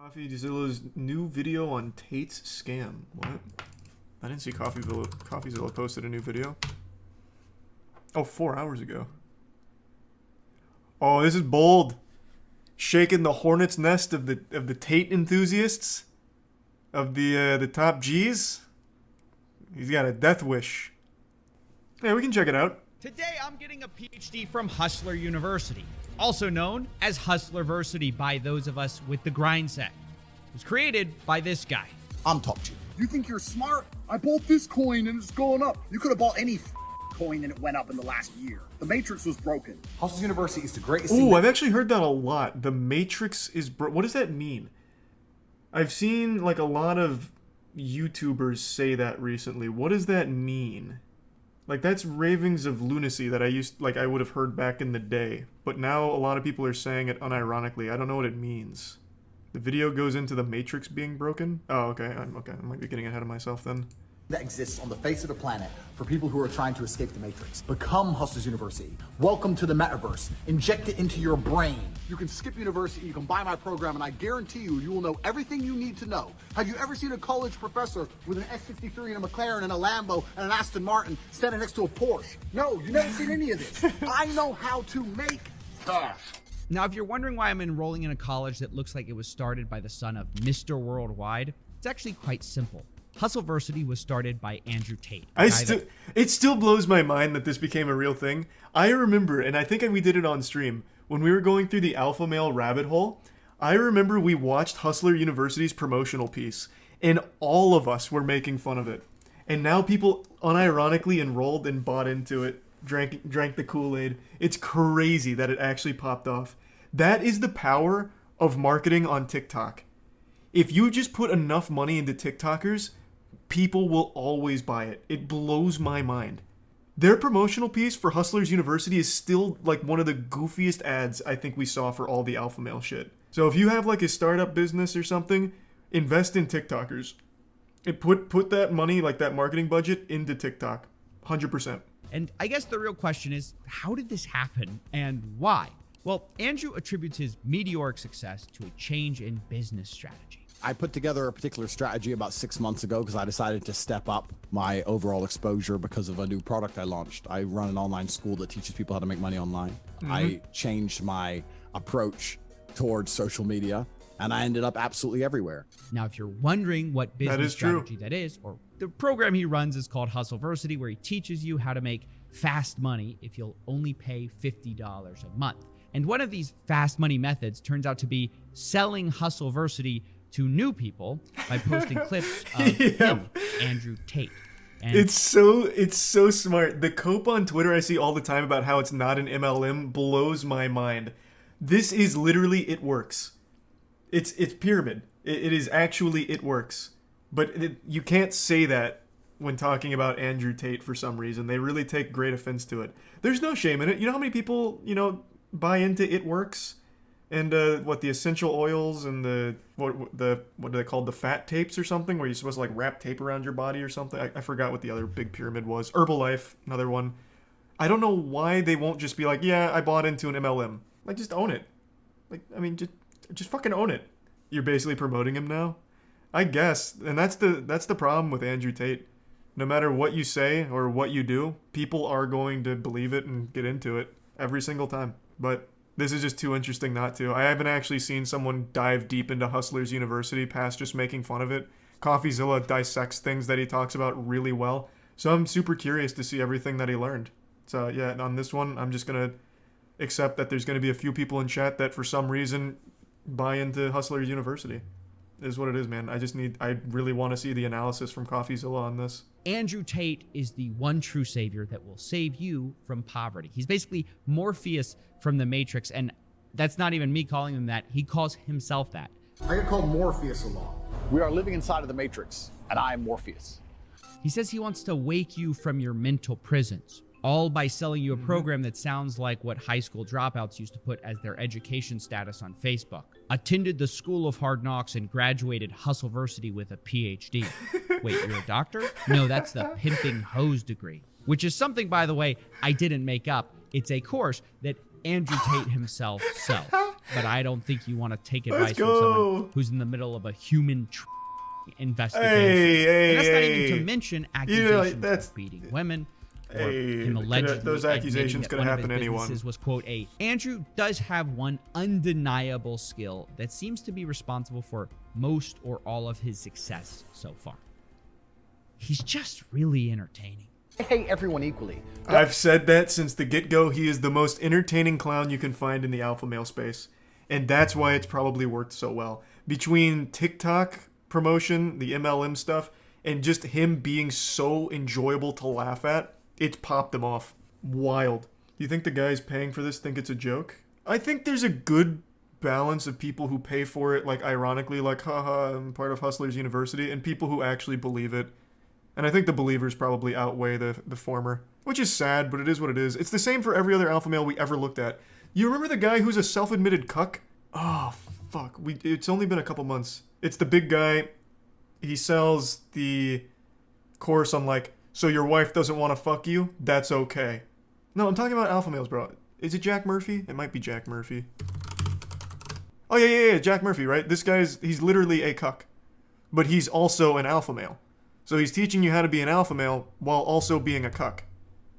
CoffeeZilla's new video on Tate's scam. What? I didn't see CoffeeZilla posted a new video. Oh, 4 hours ago. Oh, this is bold. Shaking the hornet's nest of the Tate enthusiasts, of the top G's. He's got a death wish. Yeah, we can check it out. Today, I'm getting a PhD from Hustler University, also known as Hustlerversity by those of us with the grind set. It was created by this guy. I'm Top G. You think you're smart? I bought this coin and it's going up. You could have bought any coin and it went up in the last year. The Matrix was broken. Hustler University is the greatest Ooh, I've actually heard that a lot. The Matrix is what does that mean? I've seen like a lot of YouTubers say that recently. What does that mean? Like, that's ravings of lunacy that I would have heard back in the day. But now a lot of people are saying it unironically. I don't know what it means. The video goes into the Matrix being broken? Oh, okay. I might be getting ahead of myself then. that exists on the face of the planet for people who are trying to escape the Matrix. Become Hustlers University. Welcome to the metaverse. Inject it into your brain. You can skip university, you can buy my program, and I guarantee you, you will know everything you need to know. Have you ever seen a college professor with an S63 and a McLaren and a Lambo and an Aston Martin standing next to a Porsche? No, you've never seen any of this. I know how to make cash. Now, if you're wondering why I'm enrolling in a college that looks like it was started by the son of Mr. Worldwide, it's actually quite simple. Hustleversity was started by Andrew Tate. It still blows my mind that this became a real thing. I remember, and I think we did it on stream, when we were going through the alpha male rabbit hole, I remember we watched Hustler University's promotional piece, and all of us were making fun of it. And now people unironically enrolled and bought into it, drank the Kool-Aid. It's crazy that it actually popped off. That is the power of marketing on TikTok. If you just put enough money into TikTokers, people will always buy it. It blows my mind. Their promotional piece for Hustlers University is still like one of the goofiest ads I think we saw for all the alpha male shit. So if you have like a startup business or something, invest in TikTokers. And put that money, like that marketing budget, into TikTok. 100%. And I guess the real question is, how did this happen and why? Well, Andrew attributes his meteoric success to a change in business strategy. I put together a particular strategy about 6 months ago because I decided to step up my overall exposure because of a new product I launched. I run an online school that teaches people how to make money online. Mm-hmm. I changed my approach towards social media, and I ended up absolutely everywhere. Now, if you're wondering what business strategy that is, or the program he runs is called Hustleversity, where he teaches you how to make fast money if you'll only pay $50 a month. And one of these fast money methods turns out to be selling Hustleversity to new people by posting clips of him, Andrew Tate. And it's so smart. The cope on Twitter I see all the time about how it's not an MLM blows my mind. This is literally it works. It's pyramid. It is actually it works. But you can't say that when talking about Andrew Tate for some reason. They really take great offense to it. There's no shame in it. You know how many people, buy into it works? And the essential oils and what are they called, the fat tapes or something, where you're supposed to like wrap tape around your body or something. I forgot what the other big pyramid was. Herbalife, another one. I don't know why they won't just be like, yeah, I bought into an MLM. Like, just own it. Like, I mean, just fucking own it. You're basically promoting him now, I guess. And that's the problem with Andrew Tate. No matter what you say or what you do, people are going to believe it and get into it every single time. But this is just too interesting not to. I haven't actually seen someone dive deep into Hustlers University past just making fun of it. CoffeeZilla dissects things that he talks about really well. So I'm super curious to see everything that he learned. So yeah, on this one, I'm just going to accept that there's going to be a few people in chat that for some reason buy into Hustlers University. Is what it is, man. I really want to see the analysis from CoffeeZilla on this. Andrew Tate is the one true savior that will save you from poverty. He's basically Morpheus from the Matrix, and that's not even me calling him that. He calls himself that. I get called Morpheus a lot. We are living inside of the Matrix, and I am Morpheus. He says he wants to wake you from your mental prisons, all by selling you a program that sounds like what high school dropouts used to put as their education status on Facebook. Attended the School of Hard Knocks and graduated Hustleversity with a PhD. Wait, you're a doctor? No, that's the pimping hose degree, which is something, by the way, I didn't make up. It's a course that Andrew Tate himself sells. but I don't think you want to take advice from someone who's in the middle of a human investigation. And that's not even to mention accusations of beating women. Or him allegedly those accusations could happen to anyone. Was, quote, Andrew does have one undeniable skill that seems to be responsible for most or all of his success so far. He's just really entertaining. I hate everyone equally. I've said that since the get-go. He is the most entertaining clown you can find in the alpha male space. And that's why it's probably worked so well. Between TikTok promotion, the MLM stuff, and just him being so enjoyable to laugh at, it's popped them off. Wild. Do you think the guys paying for this think it's a joke? I think there's a good balance of people who pay for it, like ironically, like, haha, I'm part of Hustlers University, and people who actually believe it. And I think the believers probably outweigh the former, which is sad, but it is what it is. It's the same for every other alpha male we ever looked at. You remember the guy who's a self-admitted cuck? Oh, fuck. It's only been a couple months. It's the big guy. He sells the course on, like, so your wife doesn't want to fuck you? That's okay. No, I'm talking about alpha males, bro. Is it Jack Murphy? It might be Jack Murphy. Oh, yeah, Jack Murphy, right? This he's literally a cuck. But he's also an alpha male. So he's teaching you how to be an alpha male while also being a cuck.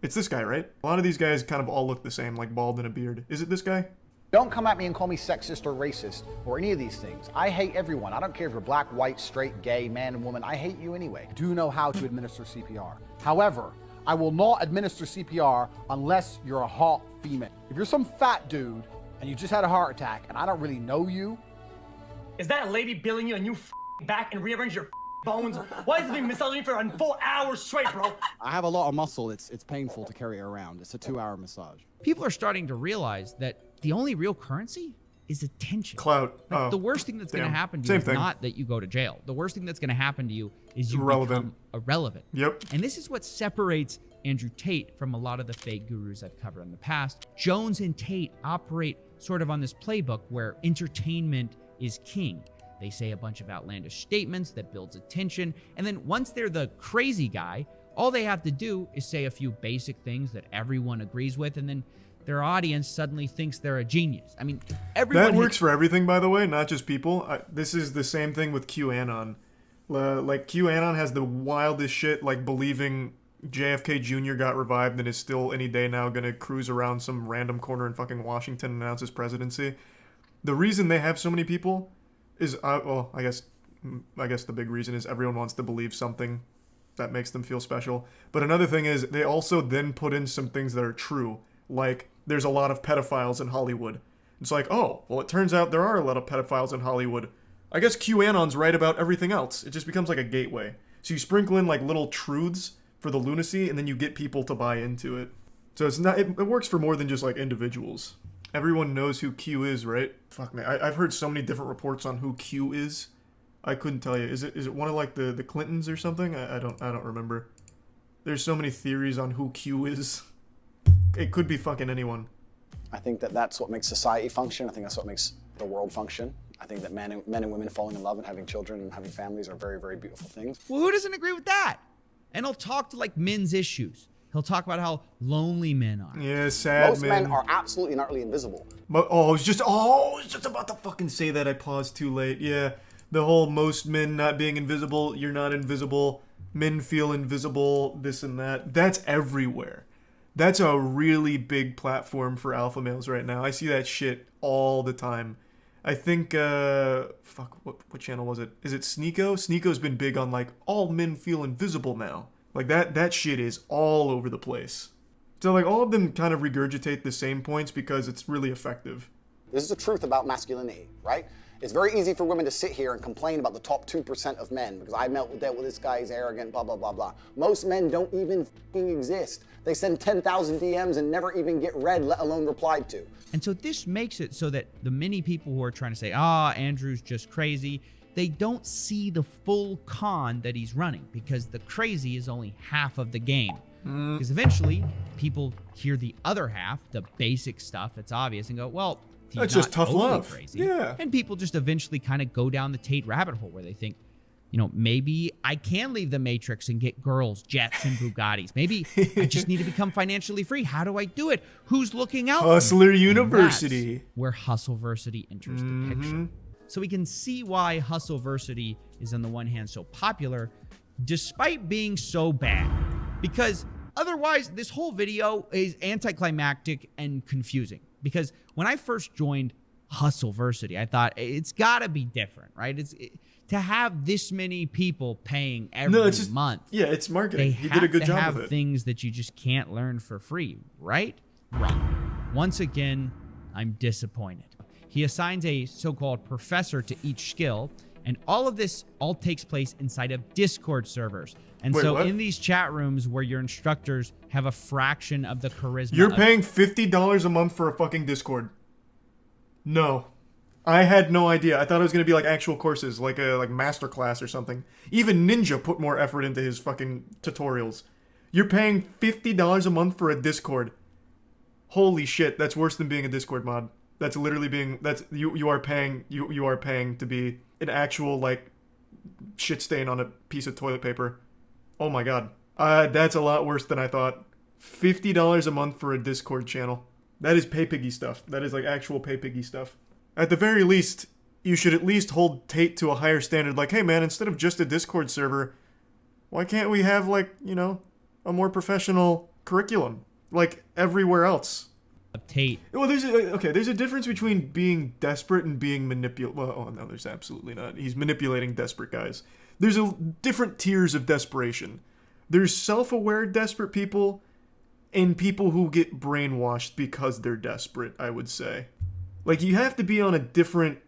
It's this guy, right? A lot of these guys kind of all look the same, like bald and a beard. Is it this guy? Don't come at me and call me sexist or racist or any of these things. I hate everyone. I don't care if you're black, white, straight, gay, man, and woman. I hate you anyway. Do know how to administer CPR. However, I will not administer CPR unless you're a hot female. If you're some fat dude and you just had a heart attack and I don't really know you. Is that a lady billing you and you back and rearrange your bones? Why is it being massaging for 4 hours straight, bro? I have a lot of muscle. It's painful to carry it around. It's a 2-hour massage. People are starting to realize that the only real currency is attention. Clout. Like, the worst thing that's going to happen to you is not that you go to jail. The worst thing that's going to happen to you is you become irrelevant. Yep. And this is what separates Andrew Tate from a lot of the fake gurus I've covered in the past. Jones and Tate operate sort of on this playbook where entertainment is king. They say a bunch of outlandish statements that builds attention, and then once they're the crazy guy, all they have to do is say a few basic things that everyone agrees with, and then their audience suddenly thinks they're a genius. I mean, everyone... That works for everything, by the way, not just people. This is the same thing with QAnon. Like, QAnon has the wildest shit, like believing JFK Jr. got revived and is still any day now going to cruise around some random corner in fucking Washington and announce his presidency. The reason they have so many people is, well, I guess the big reason is everyone wants to believe something that makes them feel special. But another thing is they also then put in some things that are true. Like, there's a lot of pedophiles in Hollywood. It's like, oh, well, it turns out there are a lot of pedophiles in Hollywood. I guess QAnon's right about everything else. It just becomes like a gateway. So you sprinkle in like little truths for the lunacy, and then you get people to buy into it. So it's not. It works for more than just like individuals. Everyone knows who Q is, right? Fuck man, I've heard so many different reports on who Q is. I couldn't tell you. Is it one of like the Clintons or something? I don't remember. There's so many theories on who Q is. It could be fucking anyone. I think that's what makes society function. I think that's what makes the world function. I think that men and women falling in love and having children and having families are very, very beautiful things. Well, who doesn't agree with that? And he'll talk to like men's issues. He'll talk about how lonely men are. Yeah, sad Most men are absolutely and utterly invisible. But I was just about to fucking say that. I paused too late. Yeah, the whole most men not being invisible. You're not invisible. Men feel invisible. This and that. That's everywhere. That's a really big platform for alpha males right now. I see that shit all the time. I think, what channel was it? Is it Sneeko? Sneeko's been big on, like, all men feel invisible now. Like, that shit is all over the place. So, like, all of them kind of regurgitate the same points because it's really effective. This is the truth about masculinity, right? It's very easy for women to sit here and complain about the top 2% of men because I dealt with this guy, he's arrogant, blah, blah, blah, blah. Most men don't even fucking exist. They send 10,000 DMs and never even get read, let alone replied to. And so this makes it so that the many people who are trying to say, Andrew's just crazy, they don't see the full con that he's running because the crazy is only half of the game. Because eventually people hear the other half, the basic stuff that's obvious, and go, well, he's that's not just tough totally love. Crazy. Yeah. And people just eventually kind of go down the Tate rabbit hole where they think, maybe I can leave the Matrix and get girls, jets, and Bugattis. Maybe I just need to become financially free. How do I do it? Who's looking out? Hustler University. That's where Hustleversity enters the picture. So we can see why Hustleversity is on the one hand so popular, despite being so bad. Because otherwise, this whole video is anticlimactic and confusing. Because when I first joined Hustleversity, I thought it's got to be different, right? To have this many people paying every month. Yeah, it's marketing. He did a good job of it. They have things that you just can't learn for free, right? Wrong. Once again, I'm disappointed. He assigns a so-called professor to each skill, and all of this takes place inside of Discord servers. And Wait, in these chat rooms where your instructors have a fraction of the charisma. You're paying $50 a month for a fucking Discord. No. I had no idea. I thought it was going to be like actual courses, like a masterclass or something. Even Ninja put more effort into his fucking tutorials. You're paying $50 a month for a Discord. Holy shit, that's worse than being a Discord mod. That's literally being you are paying to be an actual like shit stain on a piece of toilet paper. Oh my god. That's a lot worse than I thought. $50 a month for a Discord channel. That is pay piggy stuff. That is like actual pay piggy stuff. At the very least, you should at least hold Tate to a higher standard. Like, hey man, instead of just a Discord server, why can't we have like, a more professional curriculum like everywhere else? Tate. Well, there's a difference between being desperate and being manipulated. Well, oh no, there's absolutely not. He's manipulating desperate guys. There's different tiers of desperation. There's self-aware desperate people and people who get brainwashed because they're desperate, I would say. Like, you have to be on a different,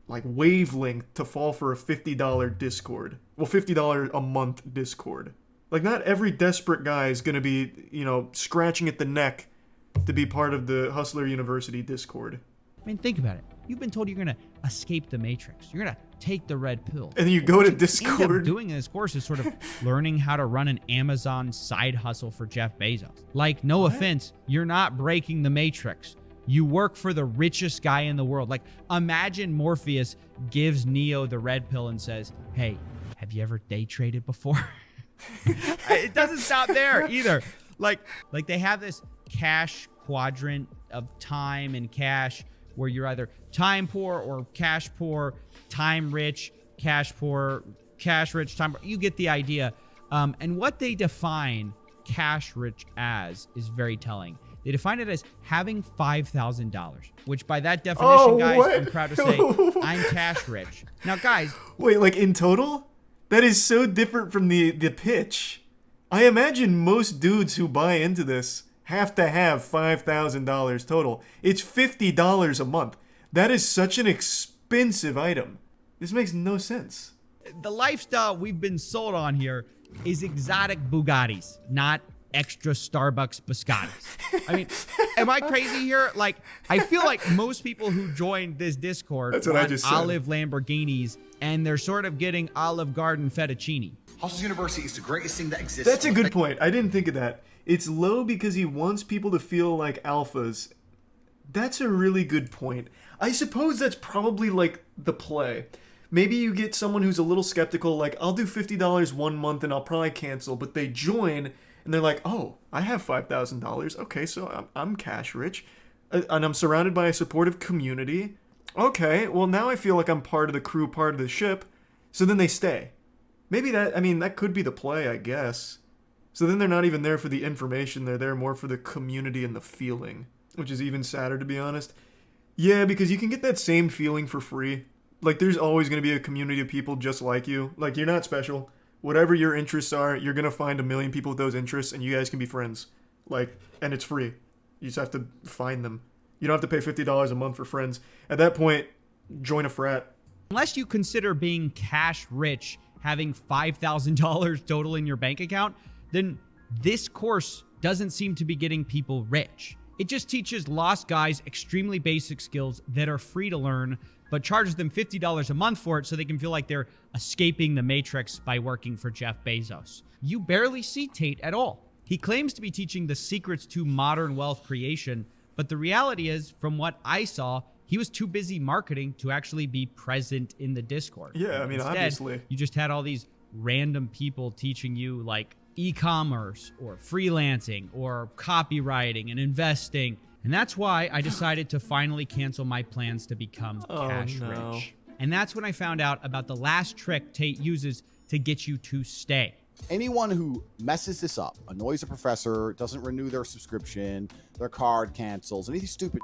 like, wavelength to fall for a $50 Discord. Well, $50 a month Discord. Like, not every desperate guy is going to be, scratching at the neck to be part of the Hustler University Discord. I mean, think about it. You've been told you're going to escape the Matrix. You're going to take the red pill. And then you go to What Discord. you end up doing in this course is sort of learning how to run an Amazon side hustle for Jeff Bezos. Like, no offense, you're not breaking the Matrix. You work for the richest guy in the world. Like, imagine Morpheus gives Neo the red pill and says, hey, have you ever day traded before? It doesn't stop there either. Like they have this cash quadrant of time and cash where you're either time poor or cash poor, time rich, cash poor, cash rich, time poor. You get the idea. And what they define cash rich as is very telling. They define it as having $5,000, which by that definition, guys, what? I'm proud to say I'm cash rich. Now, guys. Wait, like in total? That is so different from the pitch. I imagine most dudes who buy into this have to have $5,000 total. It's $50 a month. That is such an expensive item. This makes no sense. The lifestyle we've been sold on here is exotic Bugattis, not extra Starbucks biscottis. I mean, am I crazy here? Like, I feel like most people who joined this Discord want olive Lamborghinis, and they're sort of getting Olive Garden fettuccine. Hustle University is the greatest thing that exists. That's a good point. I didn't think of that. It's low because he wants people to feel like alphas. That's a really good point. I suppose that's probably like the play. Maybe you get someone who's a little skeptical, like, I'll do $50 one month and I'll probably cancel, but they join and they're like, oh, I have $5,000. Okay, so I'm cash rich. And I'm surrounded by a supportive community. Okay, well, now I feel like I'm part of the crew, part of the ship. So then they stay. Maybe that could be the play, I guess. So then they're not even there for the information. They're there more for the community and the feeling, which is even sadder, to be honest. Yeah, because you can get that same feeling for free. Like, there's always going to be a community of people just like you. Like, you're not special. Whatever your interests are, you're going to find a million people with those interests, and you guys can be friends. Like, and it's free. You just have to find them. You don't have to pay $50 a month for friends. At that point, join a frat. Unless you consider being cash rich, having $5,000 total in your bank account, then this course doesn't seem to be getting people rich. It just teaches lost guys extremely basic skills that are free to learn, but charges them $50 a month for it so they can feel like they're escaping the Matrix by working for Jeff Bezos. You barely see Tate at all. He claims to be teaching the secrets to modern wealth creation, but the reality is, from what I saw, he was too busy marketing to actually be present in the Discord. Yeah, I mean, Instead, obviously. you just had all these random people teaching you like e-commerce or freelancing or copywriting and investing. And that's why I decided to finally cancel my plans to become cash rich. And that's when I found out about the last trick Tate uses to get you to stay. Anyone who messes this up, annoys a professor, doesn't renew their subscription, their card cancels, anything stupid,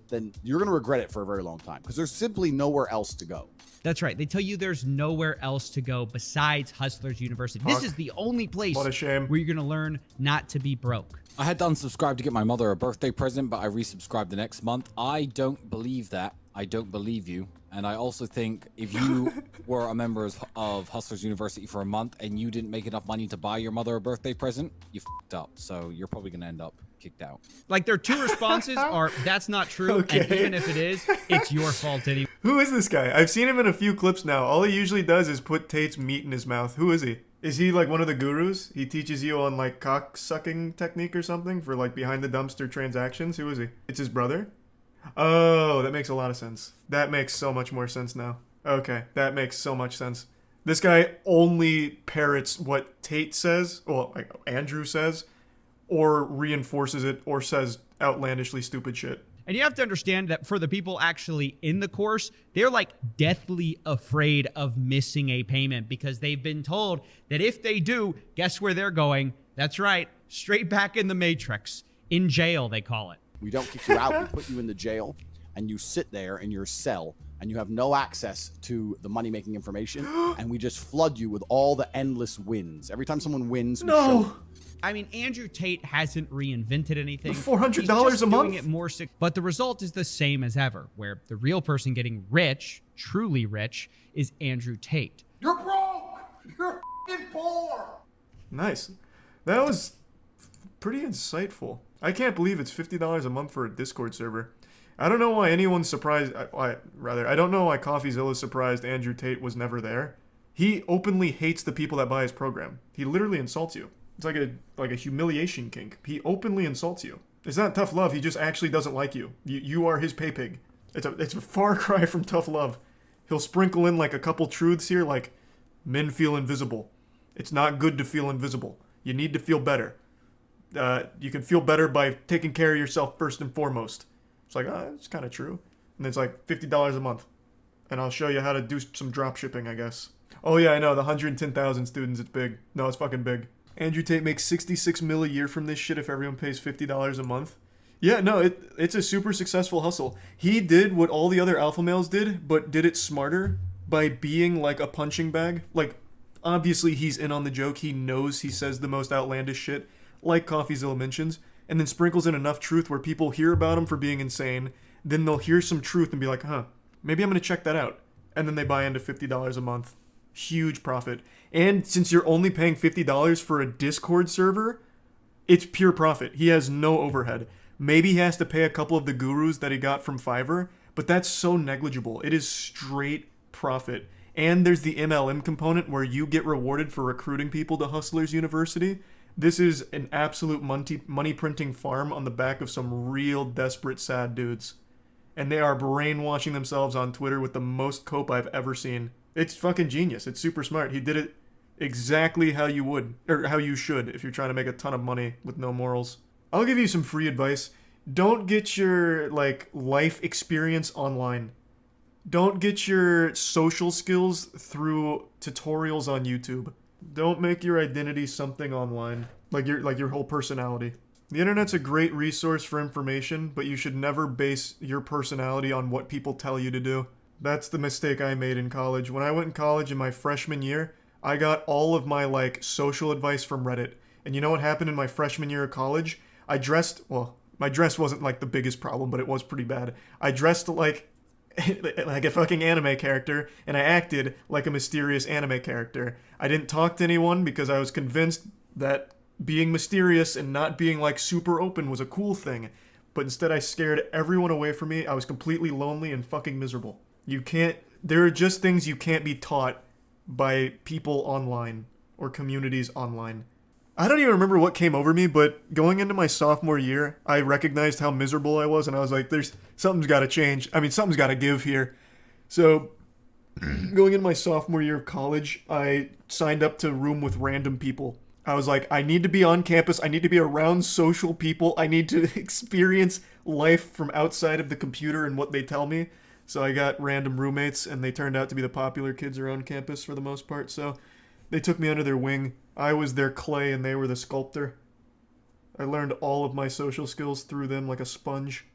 then you're going to regret it for a very long time because there's simply nowhere else to go. That's right. They tell you there's nowhere else to go besides Hustlers University. This is the only place What a shame. where you're going to learn not to be broke. I had to unsubscribe to get my mother a birthday present, but I resubscribed the next month. I don't believe that. I don't believe you. And I also think if you were a member of Hustlers University for a month and you didn't make enough money to buy your mother a birthday present, you f***ed up. So you're probably going to end up kicked out. Like, their two responses are, that's not true. Okay. And even if it is, it's your fault anyway. Who is this guy? I've seen him in a few clips now. All he usually does is put Tate's meat in his mouth. Who is he? Is he like one of the gurus? He teaches you on like cock sucking technique or something for like behind the dumpster transactions? Who is he? It's his brother? Oh, that makes a lot of sense. That makes so much more sense now. Okay, that makes so much sense. This guy only parrots what Tate says, well, like Andrew says, or reinforces it, or says outlandishly stupid shit. And you have to understand that for the people actually in the course, they're like deathly afraid of missing a payment because they've been told that if they do, guess where they're going? That's right, straight back in the Matrix. In jail, they call it. We don't kick you out. We put you in the jail and you sit there in your cell and you have no access to the money-making information and we just flood you with all the endless wins. Every time someone wins, we show them. I mean, Andrew Tate hasn't reinvented anything. $400 He's just a month? doing it more sick. But the result is the same as ever, where the real person getting rich, truly rich, is Andrew Tate. You're broke! You're f***ing poor! Nice. That was pretty insightful. I can't believe it's $50 a month for a Discord server. I don't know why anyone's surprised. I don't know why CoffeeZilla is surprised Andrew Tate was never there. He openly hates the people that buy his program. He literally insults you. It's like a humiliation kink. He openly insults you. It's not tough love. He just actually doesn't like you. You are his pay pig. It's a far cry from tough love. He'll sprinkle in like a couple truths here, like men feel invisible. It's not good to feel invisible. You need to feel better. You can feel better by taking care of yourself first and foremost. It's like, it's kind of true. And it's like $50 a month. And I'll show you how to do some drop shipping, I guess. Oh yeah, I know, the 110,000 students, it's big. No, it's fucking big. Andrew Tate makes $66 million a year from this shit if everyone pays $50 a month. Yeah, no, it's a super successful hustle. He did what all the other alpha males did, but did it smarter by being like a punching bag. Like, obviously he's in on the joke. He knows he says the most outlandish shit, like CoffeeZilla mentions, and then sprinkles in enough truth where people hear about him for being insane. Then they'll hear some truth and be like, maybe I'm going to check that out. And then they buy into $50 a month. Huge profit. And since you're only paying $50 for a Discord server, it's pure profit. He has no overhead. Maybe he has to pay a couple of the gurus that he got from Fiverr, but that's so negligible. It is straight profit. And there's the MLM component where you get rewarded for recruiting people to Hustlers University. This is an absolute money printing farm on the back of some real desperate sad dudes. And they are brainwashing themselves on Twitter with the most cope I've ever seen. It's fucking genius. It's super smart. He did it exactly how you would, or how you should, if you're trying to make a ton of money with no morals. I'll give you some free advice. Don't get your, life experience online. Don't get your social skills through tutorials on YouTube. Don't make your identity something online, like your whole personality. The internet's a great resource for information, but you should never base your personality on what people tell you to do. That's the mistake I made in college. When I went in college in my freshman year, I got all of my, social advice from Reddit. And you know what happened in my freshman year of college? My dress wasn't, the biggest problem, but it was pretty bad. I dressed like a fucking anime character, and I acted like a mysterious anime character. I didn't talk to anyone because I was convinced that being mysterious and not being, super open was a cool thing. But instead I scared everyone away from me. I was completely lonely and fucking miserable. There are just things you can't be taught by people online or communities online. I don't even remember what came over me, but going into my sophomore year, I recognized how miserable I was, and I was like, something's got to change. I mean, something's got to give here. So, going into my sophomore year of college, I signed up to room with random people. I was like, I need to be on campus. I need to be around social people. I need to experience life from outside of the computer and what they tell me. So I got random roommates, and they turned out to be the popular kids around campus for the most part. So they took me under their wing. I was their clay, and they were the sculptor. I learned all of my social skills through them like a sponge.